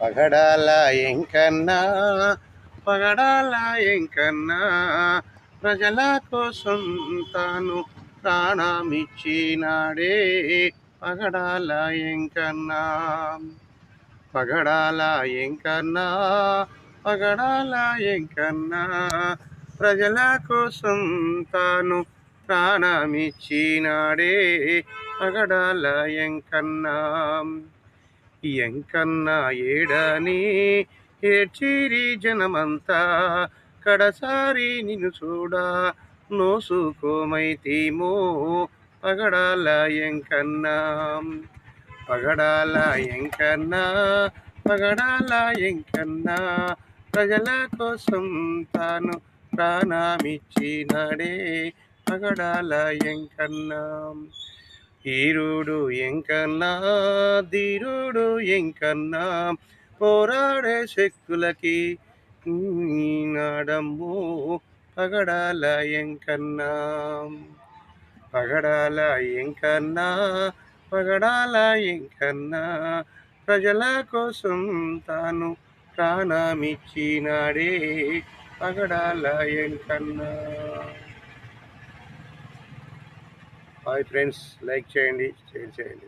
పగడాల ఎంకన్నా పగడాల ఎంకన్నా ప్రజల కోసం తాను ప్రాణమిచ్చినాడే పగడాల ఎంకన్నా. పగడాల ఎంకన్నా పగడాల ఎంకన్నా ప్రజల కోసం తాను ప్రాణమిచ్చినాడే పగడాల ఎంకన్నా. ఎంకన్నా ఏడని ఏడ్చిరి జనమంతా కడసారి నిన్ను చూడా నోసుకోమైతేమో పగడాల ఎంకన్నా. పగడాల ఎంకన్నా పగడాల ఎంకన్నా ప్రజల కోసం తాను ప్రాణమిచ్చినాడే పగడాల ఎంకన్నా. హీరుడు ఎంకన్నా ధీరుడు ఎంకన్నా పోరాడే శక్తులకి నాడమ్ము పగడాల ఎంకన్నా. పగడాల ఎంకన్నా పగడాల ఎంకన్నా ప్రజల కోసం తాను ప్రాణమిచ్చినాడే పగడాల ఎంకన్నా. హాయ్ ఫ్రెండ్స్, లైక్ చేయండి, షేర్ చేయండి.